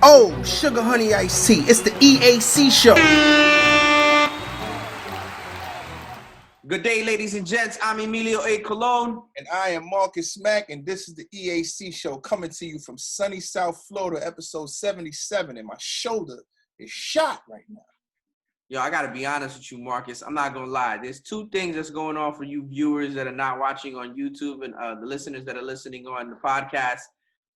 Oh, sugar honey iced tea. It's the EAC Show. Good day, ladies and gents. I'm Emilio A. Colon. And I am Marcus Mack, and this is the EAC Show coming to you from sunny South Florida, episode 77. And my shoulder is shot right now. Yo, I got to be honest with you, Marcus. I'm not going to lie. There's two things that's going on for you viewers that are not watching on YouTube and the listeners that are listening on the podcast.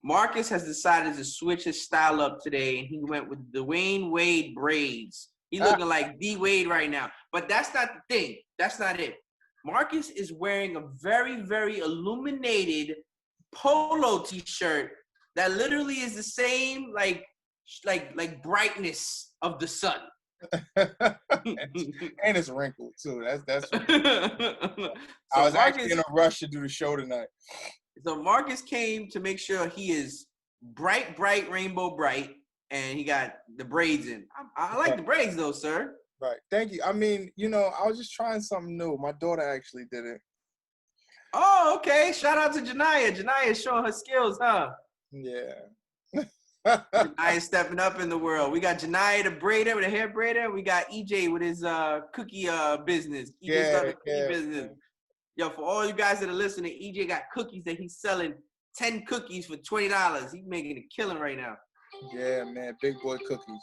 Marcus has decided to switch his style up today, and he went with Dwayne Wade braids. He looking like D Wade right now. But that's not the thing. That's not it. Marcus is wearing a very, very illuminated polo t-shirt that literally is the same like brightness of the sun. And it's wrinkled too. That's So I was actually in a rush to do the show tonight. So Marcus came to make sure he is bright, rainbow bright, and he got the braids in. I like the braids though, sir. Right. Thank you. I mean, I was just trying something new. My daughter actually did it. Oh, okay. Shout out to Janiyah. Janiyah is showing her skills, huh? Yeah. Janiyah stepping up in the world. We got Janiyah the braider with a hair braider. We got EJ with his cookie business. EJ started cookie business. Yo, for all you guys that are listening, EJ got cookies that he's selling 10 cookies for $20. He's making a killing right now. Yeah, man. Big boy cookies.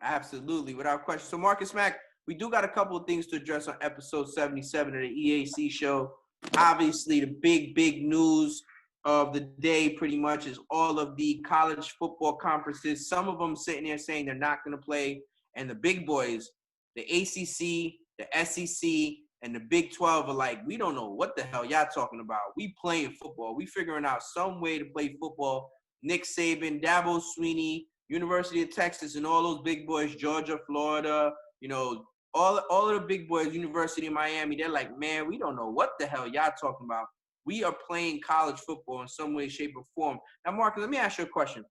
Absolutely, without question. So, Marcus Mack, we do got a couple of things to address on episode 77 of the EAC show. Obviously, the big news of the day pretty much is all of the college football conferences. Some of them sitting there saying they're not going to play. And the big boys, the ACC, the SEC, and the Big 12 are like, we don't know what the hell y'all talking about. We playing football. We figuring out some way to play football. Nick Saban, Dabo Swinney, University of Texas, and all those big boys, Georgia, Florida, all of the big boys, University of Miami, they're like, man, we don't know what the hell y'all talking about. We are playing college football in some way, shape, or form. Now, Marcus, let me ask you a question.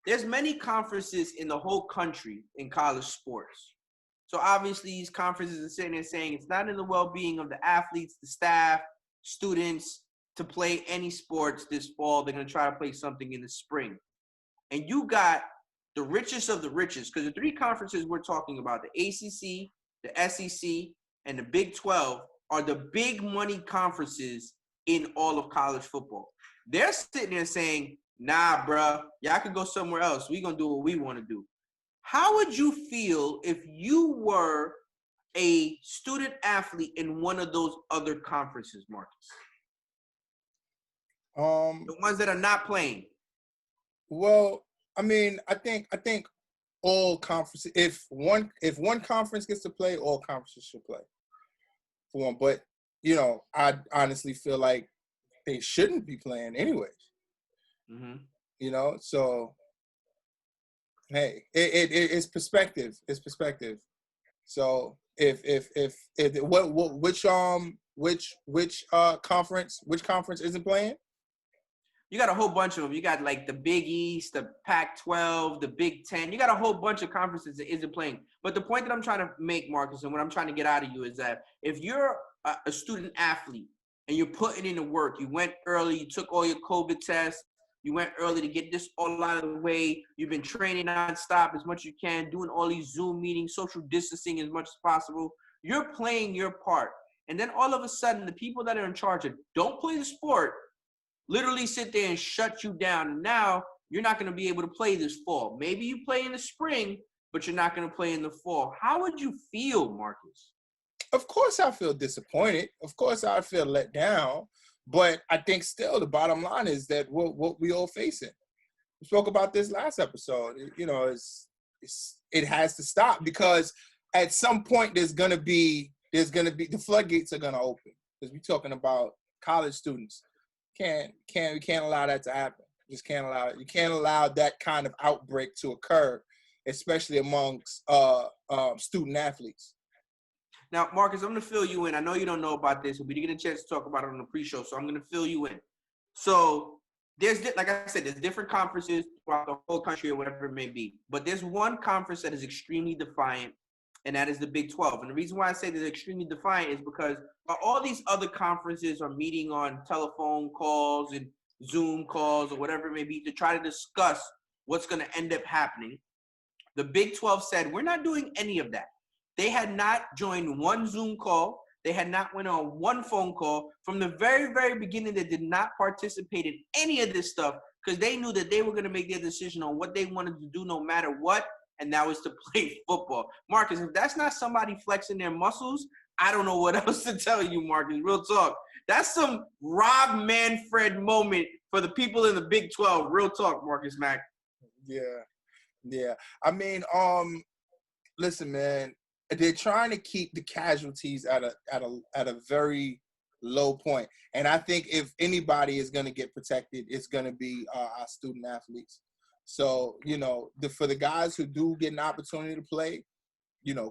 There's many conferences in the whole country in college sports. So obviously these conferences are sitting there saying it's not in the well-being of the athletes, the staff, students to play any sports this fall. They're going to try to play something in the spring. And you got the richest of the richest, because the three conferences we're talking about, the ACC, the SEC, and the Big 12, are the big money conferences in all of college football. They're sitting there saying, nah, bruh, y'all can go somewhere else. We're going to do what we want to do. How would you feel if you were a student athlete in one of those other conferences, Marcus? The ones that are not playing. Well, I mean, I think all conferences. If one conference gets to play, all conferences should play. For one, but I honestly feel like they shouldn't be playing anyways. Mm-hmm. So hey, it's perspective. It's perspective. So which conference isn't playing? You got a whole bunch of them. You got like the Big East, the Pac-12, the Big 10. You got a whole bunch of conferences that isn't playing. But the point that I'm trying to make, Marcus, and what I'm trying to get out of you is that if you're a student athlete and you're putting in the work, you went early, you took all your COVID tests, you went early to get this all out of the way, you've been training nonstop as much as you can, doing all these Zoom meetings, social distancing as much as possible, you're playing your part. And then all of a sudden, the people that are in charge of don't play the sport literally sit there and shut you down. And now you're not going to be able to play this fall. Maybe you play in the spring, but you're not going to play in the fall. How would you feel, Marcus? Of course I feel disappointed. Of course I feel let down. But I think still the bottom line is that what we all facing. We spoke about this last episode. It has to stop because at some point there's gonna be the floodgates are gonna open because we're talking about college students. We can't allow that to happen. Just can't allow it. You can't allow that kind of outbreak to occur, especially amongst student athletes. Now, Marcus, I'm going to fill you in. I know you don't know about this, but we didn't get a chance to talk about it on the pre-show, so I'm going to fill you in. So like I said, there's different conferences throughout the whole country or whatever it may be. But there's one conference that is extremely defiant, and that is the Big 12. And the reason why I say they're extremely defiant is because all these other conferences are meeting on telephone calls and Zoom calls or whatever it may be to try to discuss what's going to end up happening. The Big 12 said, we're not doing any of that. They had not joined one Zoom call. They had not went on one phone call. From the very, very beginning, they did not participate in any of this stuff because they knew that they were going to make their decision on what they wanted to do no matter what, and that was to play football. Marcus, if that's not somebody flexing their muscles, I don't know what else to tell you, Marcus. Real talk. That's some Rob Manfred moment for the people in the Big 12. Real talk, Marcus Mack. Yeah. I mean, listen, man. They're trying to keep the casualties at a very low point, and I think if anybody is going to get protected, it's going to be our student athletes. So, for the guys who do get an opportunity to play,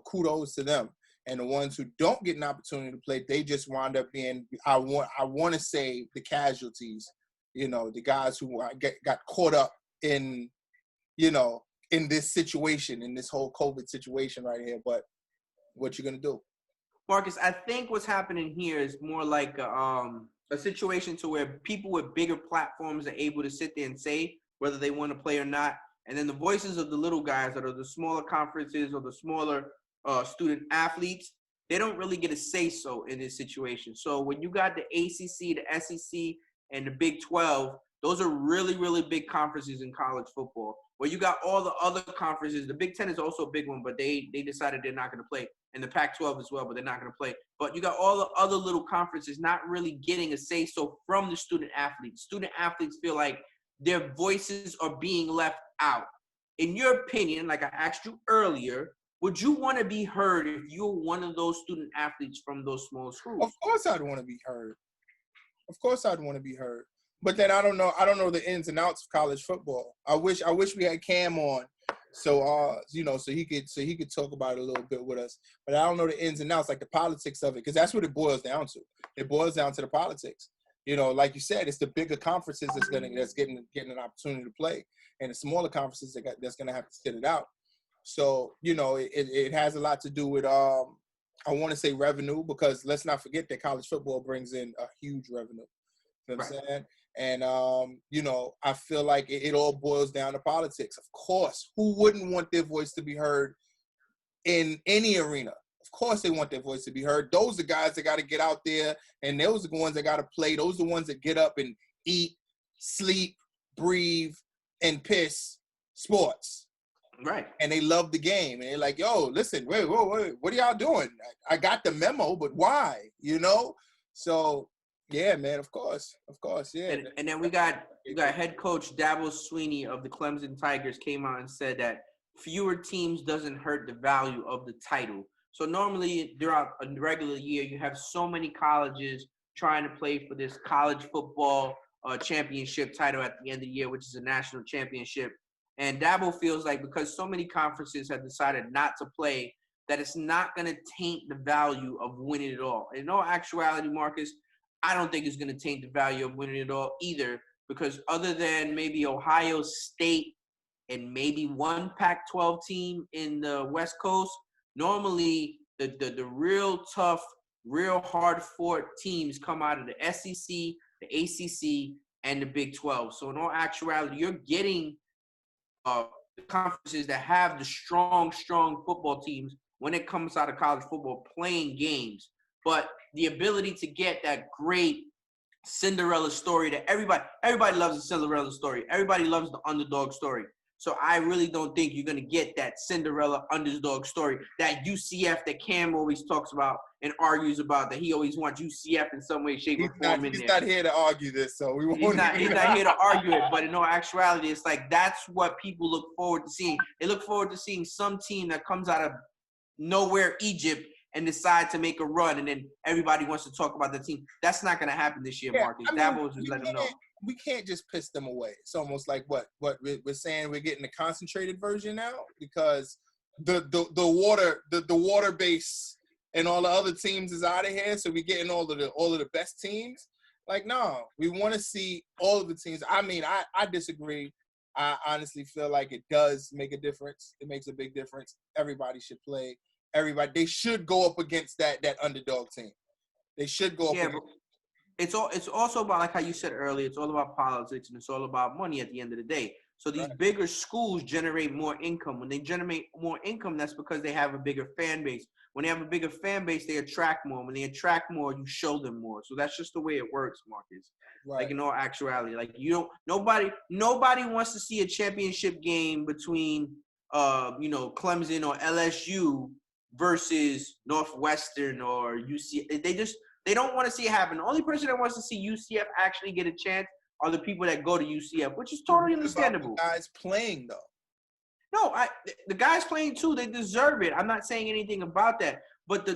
kudos to them. And the ones who don't get an opportunity to play, they just wind up being, I want to say, the casualties. The guys who got caught up in, in this situation, in this whole COVID situation right here. But what you gonna do? Marcus, I think what's happening here is more like a situation to where people with bigger platforms are able to sit there and say whether they want to play or not. And then the voices of the little guys that are the smaller conferences or the smaller student athletes, they don't really get a say-so in this situation. So when you got the ACC, the SEC, and the Big 12, those are really, really big conferences in college football. Where you got all the other conferences. The Big 10 is also a big one, but they decided they're not going to play. And the Pac-12 as well, but they're not going to play. But you got all the other little conferences not really getting a say-so from the student athletes. Student athletes feel like their voices are being left out. In your opinion, like I asked you earlier, would you want to be heard if you're one of those student athletes from those small schools? Of course I'd want to be heard. Of course I'd want to be heard. But then I don't know the ins and outs of college football. I wish we had Cam on, so so he could talk about it a little bit with us. But I don't know the ins and outs, like the politics of it, because that's what it boils down to. It boils down to the politics. Like you said, it's the bigger conferences that's getting an opportunity to play, and the smaller conferences that's gonna have to sit it out. So it has a lot to do with I want to say revenue, because let's not forget that college football brings in a huge revenue. You know what I'm saying? And, I feel like it all boils down to politics. Of course, who wouldn't want their voice to be heard in any arena? Of course they want their voice to be heard. Those are the guys that got to get out there, and those are the ones that got to play. Those are the ones that get up and eat, sleep, breathe, and piss sports. Right. And they love the game. And they're like, yo, listen, wait, what are y'all doing? I got the memo, but why? So... yeah, man, of course, yeah. And then we got head coach Dabo Swinney of the Clemson Tigers came out and said that fewer teams doesn't hurt the value of the title. So normally throughout a regular year, you have so many colleges trying to play for this college football championship title at the end of the year, which is a national championship. And Dabo feels like because so many conferences have decided not to play, that it's not going to taint the value of winning it all. In all actuality, Marcus, I don't think it's going to taint the value of winning it all either, because other than maybe Ohio State and maybe one Pac-12 team in the West Coast, normally the real tough, real hard-fought teams come out of the SEC, the ACC, and the Big 12. So in all actuality, you're getting conferences that have the strong football teams when it comes out of college football playing games. But the ability to get that great Cinderella story that everybody loves a Cinderella story. Everybody loves the underdog story. So I really don't think you're going to get that Cinderella underdog story, that UCF that Cam always talks about and argues about, that he always wants UCF in some way, shape, or form in there. He's not here to argue this, so we won't. He's not here to argue it, but in all actuality, it's like that's what people look forward to seeing. They look forward to seeing some team that comes out of nowhere, Egypt, and decide to make a run, and then everybody wants to talk about the team. That's not going to happen this year, Marcus. Dabo's just let them know. We can't just piss them away. It's almost like what we're saying. We're getting a concentrated version now, because the water base and all the other teams is out of here. So we're getting all of the best teams. Like, no, we want to see all of the teams. I mean, I disagree. I honestly feel like it does make a difference. It makes a big difference. Everybody should play. They should go up against that underdog team. They should go up against. It's also about, like how you said earlier, it's all about politics and it's all about money at the end of the day. So these bigger schools generate more income. When they generate more income, that's because they have a bigger fan base. When they have a bigger fan base, they attract more. When they attract more, you show them more. So that's just the way it works, Marcus. Right. Like in all actuality, like nobody wants to see a championship game between Clemson or LSU versus Northwestern or UCF. They don't want to see it happen. The only person that wants to see UCF actually get a chance are the people that go to UCF, which is totally understandable. About the guys playing though. No, the guys playing too, they deserve it. I'm not saying anything about that. But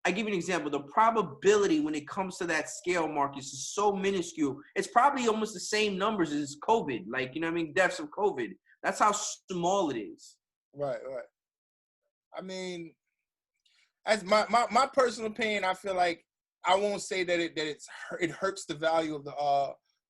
I give you an example. The probability when it comes to that scale, Marcus, is so minuscule. It's probably almost the same numbers as COVID. Like, you know what I mean? Deaths of COVID. That's how small it is. Right. I mean, as my personal opinion, I feel like I won't say that it hurts the value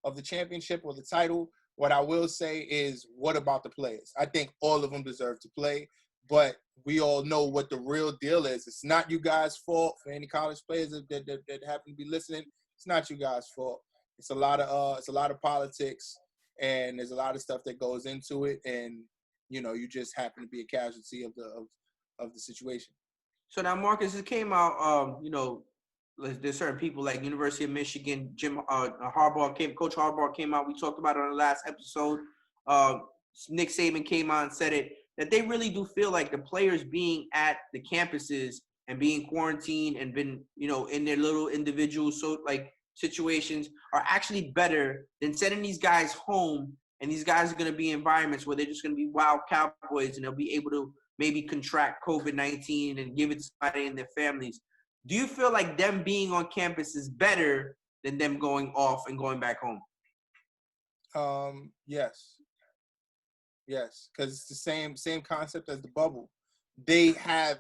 of the championship or the title. What I will say is, what about the players? I think all of them deserve to play, but we all know what the real deal is. It's not you guys' fault. For any college players that happen to be listening, it's not you guys' fault. It's a lot of politics, and there's a lot of stuff that goes into it, and you just happen to be a casualty of the situation. So now, Marcus, it came out, there's certain people like University of Michigan, Coach Harbaugh came out. We talked about it on the last episode. Nick Saban came out and said it, that they really do feel like the players being at the campuses and being quarantined and been, in their little individual situations are actually better than sending these guys home. And these guys are going to be in environments where they're just going to be wild cowboys and they'll be able to maybe contract COVID-19 and give it to somebody in their families. Do you feel like them being on campus is better than them going off and going back home? Yes, because it's the same concept as the bubble. They have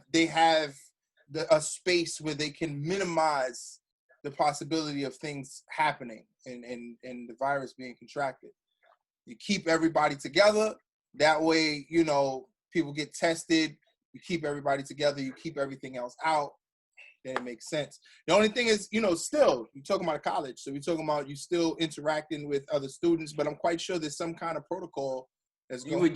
a space where they can minimize the possibility of things happening and the virus being contracted. You keep everybody together. That way, people get tested. You keep everybody together. You keep everything else out. Then it makes sense. The only thing is, still, you're talking about a college. So we're talking about you still interacting with other students, but I'm quite sure there's some kind of protocol that's going. You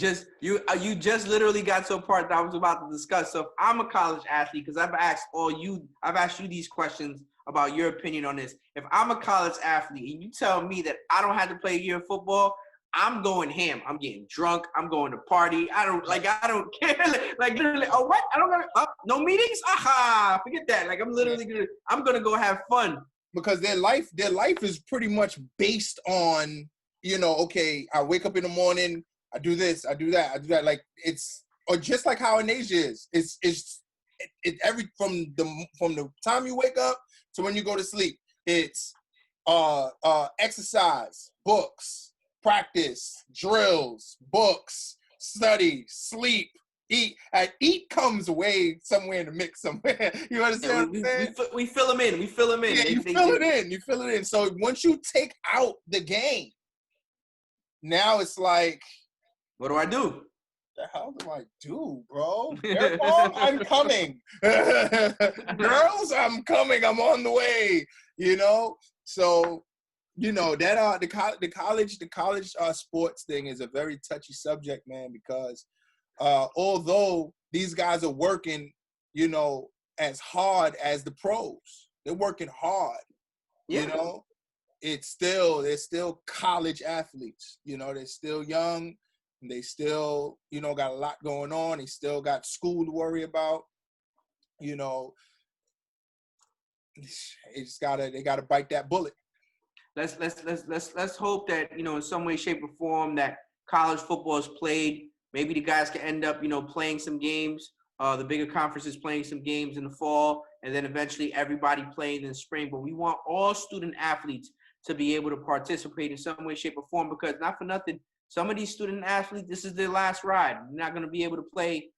just literally got to a part that I was about to discuss. So if I'm a college athlete, because I've asked you these questions about your opinion on this. If I'm a college athlete and you tell me that I don't have to play a year of football, I'm going ham. I'm getting drunk. I'm going to party. I don't care. Like literally, oh what? I don't got no meetings? Aha, forget that. Like I'm gonna go have fun. Because their life is pretty much based on, okay, I wake up in the morning, I do this, I do that. Like or just like how in Asia is. It's from the time you wake up to when you go to sleep. It's exercise, books, practice, drills, books, study, sleep, eat. And eat comes away somewhere in the mix somewhere. You understand what I'm saying? We fill them in. Yeah, you fill it in. So once you take out the game, now it's like, what do I do? The hell do I do, bro? Mom, I'm coming. Girls, I'm coming. I'm on the way. So. That the college sports thing is a very touchy subject, man, because although these guys are working, as hard as the pros, they're working hard. Yeah. They're still college athletes. They're still young, and they still got a lot going on. They still got school to worry about. They gotta bite that bullet. Let's hope that, in some way, shape, or form that college football is played. Maybe the guys can end up, playing some games. The bigger conferences playing some games in the fall, and then eventually everybody playing in the spring. But we want all student athletes to be able to participate in some way, shape, or form, because not for nothing, some of these student athletes, this is their last ride. They're not going to be able to play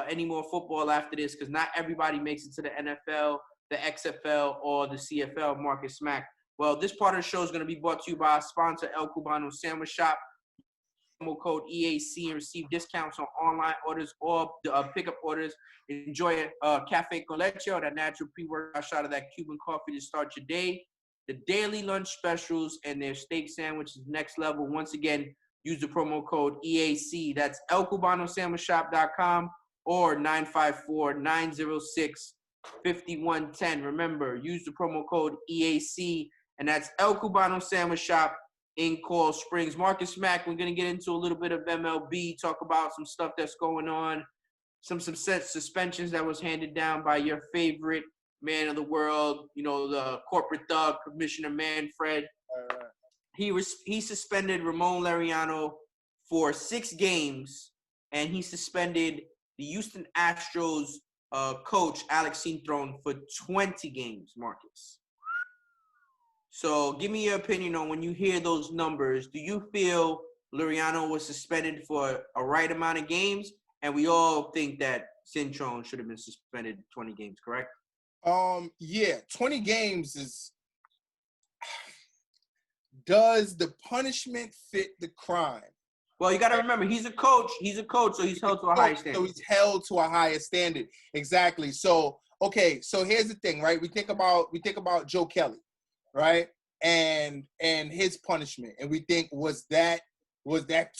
any more football after this, because not everybody makes it to the NFL, the XFL, or the CFL. Marcus Smack. Well, this part of the show is going to be brought to you by our sponsor, El Cubano Sandwich Shop. Promo code EAC and receive discounts on online orders or pickup orders. Enjoy a cafe con leche or that natural pre-workout shot of that Cuban coffee to start your day. The daily lunch specials and their steak sandwich is next level. Once again, use the promo code EAC. That's elcubanosandwichshop.com or 954-906-5110. Remember, use the promo code EAC, and that's El Cubano Sandwich Shop in Coral Springs. Marcus Mack, we're going to get into a little bit of MLB, talk about some stuff that's going on, some suspensions that was handed down by your favorite man of the world, the corporate thug, Commissioner Manfred. He suspended Ramon Laureano for 6 games, and he suspended the Houston Astros coach, Alex Cintron, for 20 games, Marcus. So give me your opinion on when you hear those numbers. Do you feel Laureano was suspended for a right amount of games? And we all think that Cintron should have been suspended 20 games, correct? Yeah, 20 games is. Does the punishment fit the crime? Well, you got to remember, he's a coach. He's a coach, so he's held to a higher standard. So he's held to a higher standard. Exactly. So, okay. So here's the thing, right? We think about Joe Kelly, right? And his punishment, and we think was that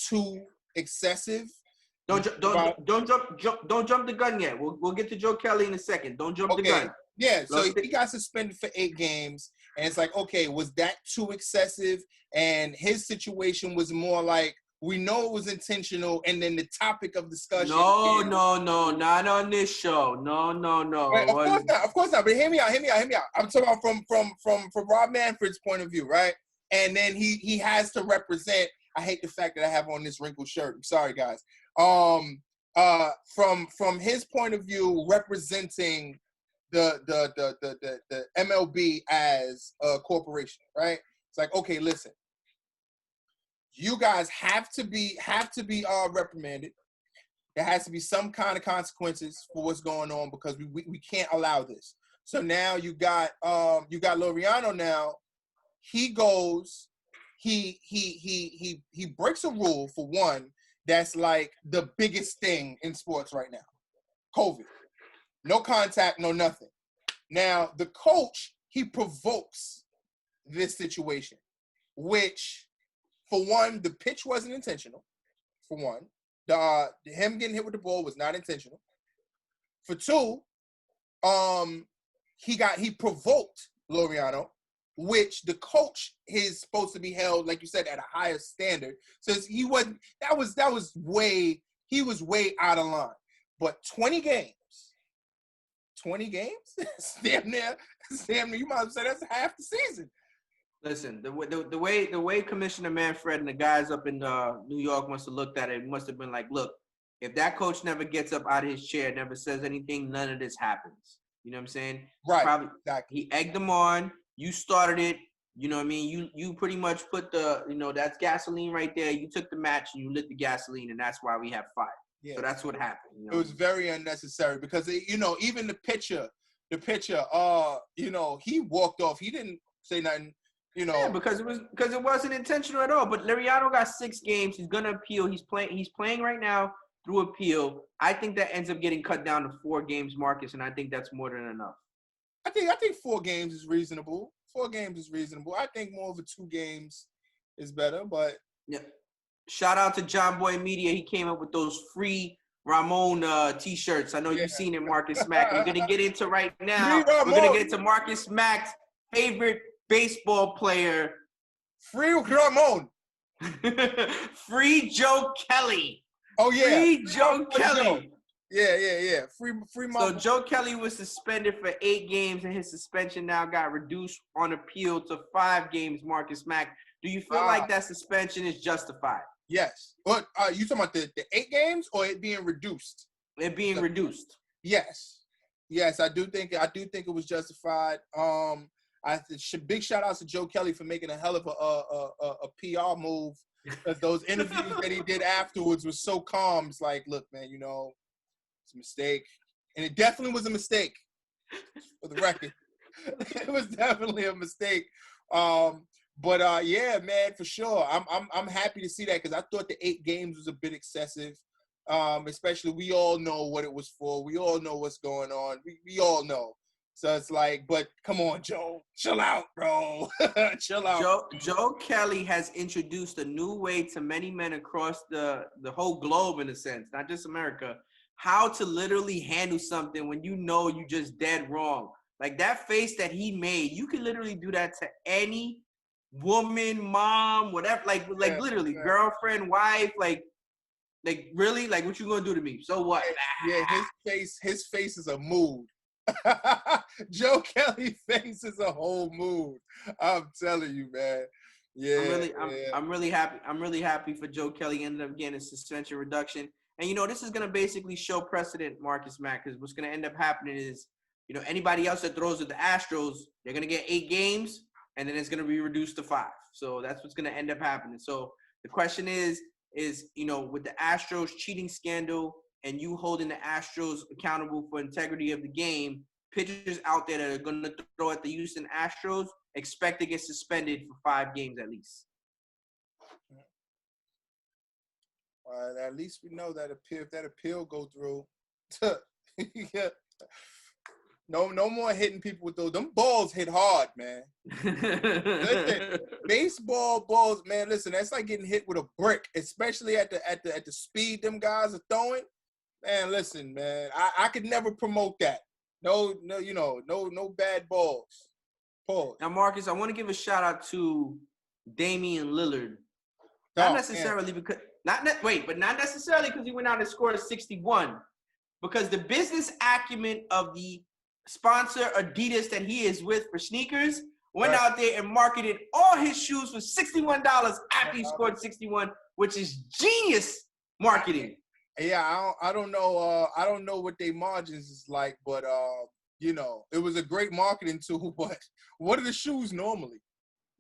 too excessive? Don't jump the gun yet. We'll get to Joe Kelly in a second. Don't jump the gun. Yeah, so he got suspended for 8 games, and it's like, okay, was that too excessive? And his situation was more like, we know it was intentional, and then the topic of discussion. No, not on this show. No. Of course not. But hear me out. I'm talking about from Rob Manfred's point of view, right? And then he has to represent. I hate the fact that I have on this wrinkled shirt. I'm sorry, guys. From his point of view, representing the MLB as a corporation, right? It's like, okay, listen, you guys have to be reprimanded. There has to be some kind of consequences for what's going on, because we can't allow this. So now you got Laureano. Now he goes, he breaks a rule, for one, that's like the biggest thing in sports right now. COVID. No contact, no nothing. Now, the coach, he provokes this situation, which, for one, the pitch wasn't intentional. For one, him getting hit with the ball was not intentional. For two, he provoked Laureano, which the coach is supposed to be held, like you said, at a higher standard. So he wasn't. He was way out of line. But 20 games. It's damn near. You might have said that's half the season. Listen, the way Commissioner Manfred and the guys up in New York must have looked at it, must have been like, look, if that coach never gets up out of his chair, never says anything, none of this happens. You know what I'm saying? Right. Exactly. He egged them on. You started it. You know what I mean? You pretty much put that's gasoline right there. You took the match and you lit the gasoline, and that's why we have fire. Yeah. So that's what happened. It was very unnecessary, because even the pitcher, he walked off. He didn't say nothing. Yeah, because it wasn't intentional at all. But Laureano got 6 games. He's gonna appeal. He's playing right now through appeal. I think that ends up getting cut down to 4 games, Marcus, and I think that's more than enough. I think 4 games is reasonable. 4 games is reasonable. I think more of a 2 games is better, but yeah. Shout out to John Boy Media. He came up with those free Ramon T-shirts. I know you've seen it, Marcus Mack. We're gonna get into right now. We're gonna get into Marcus Mack's favorite baseball player. Free Ramon. Free Joe Kelly. Oh yeah. Free Joe Kelly. Yeah. Free. So Joe Kelly was suspended for 8 games, and his suspension now got reduced on appeal to 5 games. Marcus Mack, do you feel like that suspension is justified? Yes. But you talking about the 8 games or it being reduced? It being reduced. Yes. I do think it was justified. Big shout outs to Joe Kelly for making a hell of a PR move, because those interviews that he did afterwards was so calm. It's like, look, man, it's a mistake, and it definitely was a mistake. For the record, it was definitely a mistake. But yeah, man, for sure. I'm happy to see that, because I thought the 8 games was a bit excessive. Especially, we all know what it was for. We all know what's going on. We all know. So it's like, but come on, Joe, chill out, bro. Chill out. Joe Kelly has introduced a new way to many men across the whole globe, in a sense, not just America, how to literally handle something when you know you just dead wrong. Like that face that he made, you can literally do that to any woman, mom, whatever, like literally girlfriend, wife, like really, like what you gonna do to me? So what? Yeah, his face is a mood. Joe Kelly face is a whole mood. I'm telling you, man. Yeah, I'm really happy. I'm really happy for Joe Kelly. Ended up getting a suspension reduction. And, you know, this is going to basically show precedent, Marcus Mack, because what's going to end up happening is, you know, anybody else that throws at the Astros, they're going to get 8 games, and then it's going to be reduced to 5. So that's what's going to end up happening. So the question is, you know, with the Astros cheating scandal and you holding the Astros accountable for integrity of the game, pitchers out there that are going to throw at the Houston Astros expect to get suspended for 5 games at least. At least we know that if that appeal go through, yeah. No more hitting people with those. Them balls hit hard, man. Listen, baseball balls, man. Listen, that's like getting hit with a brick, especially at the speed them guys are throwing. Man, listen, man. I could never promote that. No, no bad balls. Pause. Now, Marcus, I want to give a shout out to Damian Lillard. Not necessarily because not necessarily because he went out and scored 61, because the business acumen of the sponsor Adidas that he is with for sneakers went out there and marketed all his shoes for $61 after he scored 61, which is genius marketing. Yeah, I don't know. I don't know what their margins is like, but you know, it was a great marketing tool. But what are the shoes normally?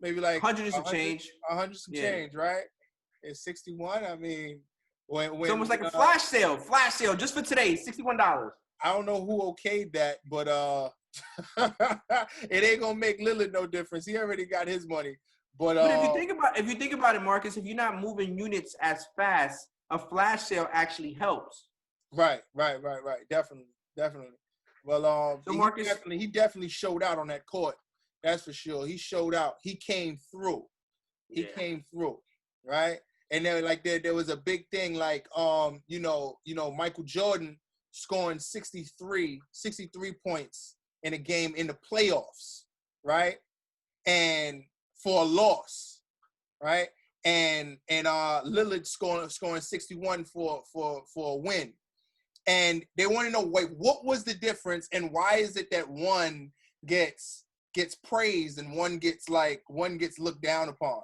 Maybe like 100 some change. 100 some change, right? It's 61. I mean, when it's almost like a flash sale just for today, $61. I don't know who okayed that, but it ain't gonna make Lillard no difference. He already got his money. But if you think about it, Marcus, if you're not moving units as fast, a flash sale actually helps. Right. Definitely. Well, so Marcus, he definitely showed out on that court. That's for sure. He showed out. He came through. Came through, right? And then like there was a big thing like you know Michael Jordan scoring 63 points in a game in the playoffs, right? And for a loss, right? And Lillard scoring 61 for a win. And they want to know, wait, what was the difference, and why is it that one gets praised and one gets looked down upon?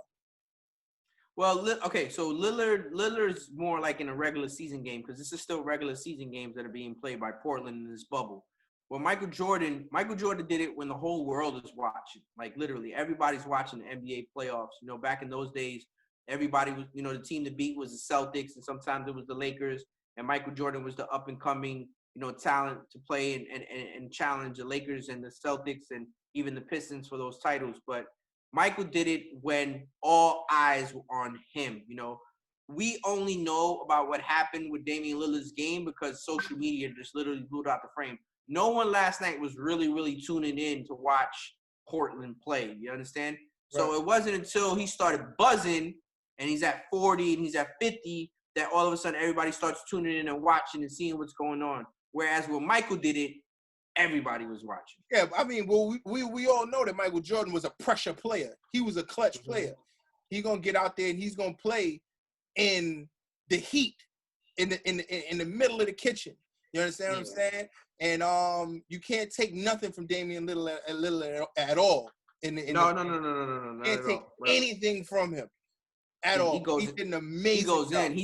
Well, okay, so Lillard's more like in a regular season game, because this is still regular season games that are being played by Portland in this bubble. Well, Michael Jordan did it when the whole world is watching. Like literally, everybody's watching the NBA playoffs. You know, back in those days, everybody was, you know, the team to beat was the Celtics, and sometimes it was the Lakers. And Michael Jordan was the up and coming, you know, talent to play and challenge the Lakers and the Celtics and even the Pistons for those titles. But Michael did it when all eyes were on him. You know, we only know about what happened with Damian Lillard's game because social media just literally blew it out the frame. No one last night was really tuning in to watch Portland play. You understand? Right. So it wasn't until he started buzzing and he's at 40 and he's at 50 that all of a sudden everybody starts tuning in and watching and seeing what's going on. Whereas when Michael did it, everybody was watching. Yeah, I mean, well, we all know that Michael Jordan was a pressure player. He was a clutch player. He's gonna get out there and he's gonna play in the heat, in the middle of the kitchen. You understand what I'm saying? And you can't take nothing from Damian Lillard at all. No. Can't take anything from him at all. He's been amazing. He goes in.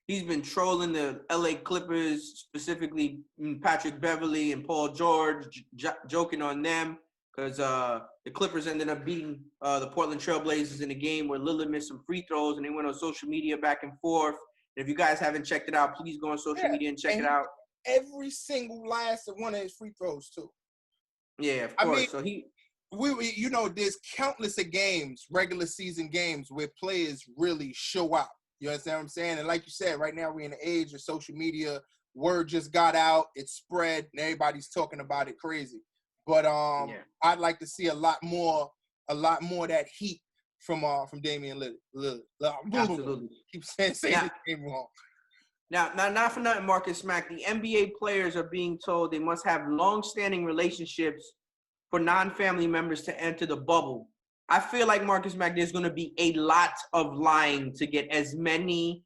He's been trolling the LA Clippers, specifically Patrick Beverly and Paul George, joking on them because the Clippers ended up beating the Portland Trailblazers in a game where Lillard missed some free throws, and they went on social media back and forth. And if you guys haven't checked it out, please go on social media and check it out. Every single last one of his free throws too. Yeah, of course. I mean, we you know, there's countless of games, regular season games, where players really show out. You understand what I'm saying? And like you said, right now we're in the age of social media. Word just got out, it spread, and everybody's talking about it crazy. But I'd like to see a lot more of that heat from Damian Lillard. Absolutely. Keep saying his name wrong. Now, not for nothing, Marcus Mack. The NBA players are being told they must have long-standing relationships for non-family members to enter the bubble. I feel like, Marcus Mack, there's going to be a lot of lying to get as many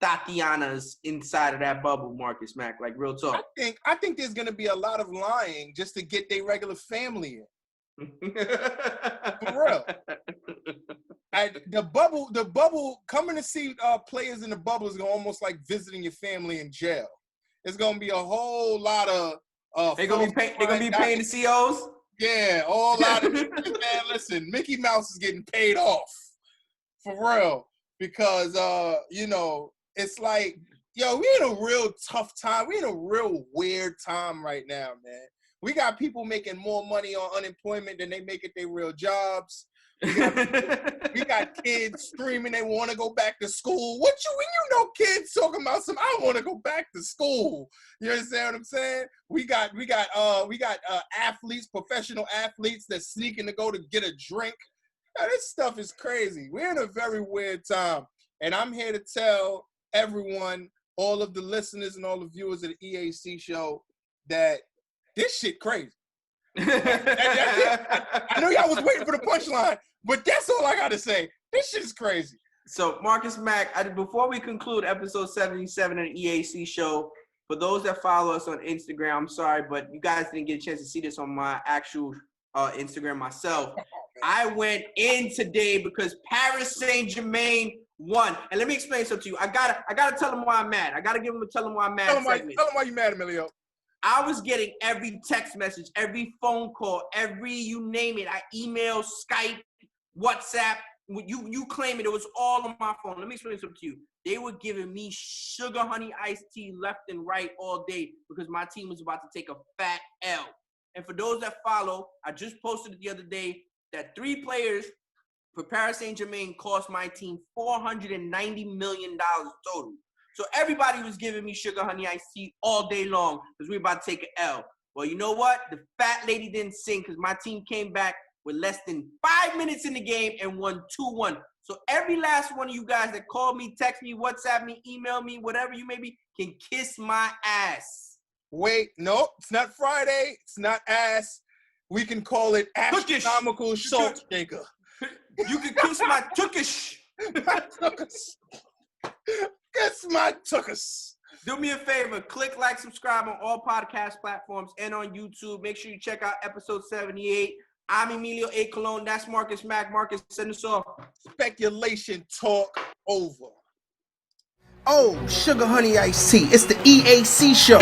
Tatianas inside of that bubble, Marcus Mack. Like, real talk. I think there's going to be a lot of lying just to get their regular family in. For real. The bubble, coming to see players in the bubble is almost like visiting your family in jail. It's going to be a whole lot of they're going to be paying the COs? Yeah, all out of man, listen, Mickey Mouse is getting paid off. For real. Because it's like, yo, we in a real tough time. We in a real weird time right now, man. We got people making more money on unemployment than they make at their real jobs. We got kids screaming they want to go back to school. When kids talking about I want to go back to school. You understand what I'm saying? We got athletes, professional athletes that's sneaking to go to get a drink. Now, this stuff is crazy. We're in a very weird time. And I'm here to tell everyone, all of the listeners and all the viewers of the EAC show, that this shit crazy. I know y'all was waiting for the punchline, but that's all I got to say. This shit is crazy. So, Marcus Mack, before we conclude episode 77 of the EAC show, for those that follow us on Instagram, I'm sorry, but you guys didn't get a chance to see this on my actual Instagram myself. I went in today because Paris Saint-Germain won. And let me explain something to you. I gotta tell them why I'm mad. I gotta tell them why I'm mad. Tell them why you mad, Emilio. I was getting every text message, every phone call, you name it. I emailed, Skype, WhatsApp. You claim it was all on my phone. Let me explain something to you. They were giving me sugar honey iced tea left and right all day because my team was about to take a fat L. And for those that follow, I just posted it the other day that 3 players for Paris Saint-Germain cost my team $490 million total. So everybody was giving me sugar honey iced tea all day long because we were about to take an L. Well, you know what? The fat lady didn't sing because my team came back with less than 5 minutes in the game and won 2-1. So every last one of you guys that called me, text me, WhatsApp me, email me, whatever you may be, can kiss my ass. Wait, no, it's not Friday. It's not ass. We can call it astronomical salt shaker. You can kiss my tukish. My tukish. Kiss my tukish. Do me a favor. Click like, subscribe on all podcast platforms and on YouTube. Make sure you check out episode 78. I'm Emilio A. Colon. That's Marcus Mack. Marcus, send us off. Speculation talk over. Oh, sugar honey iced tea. It's the EAC show.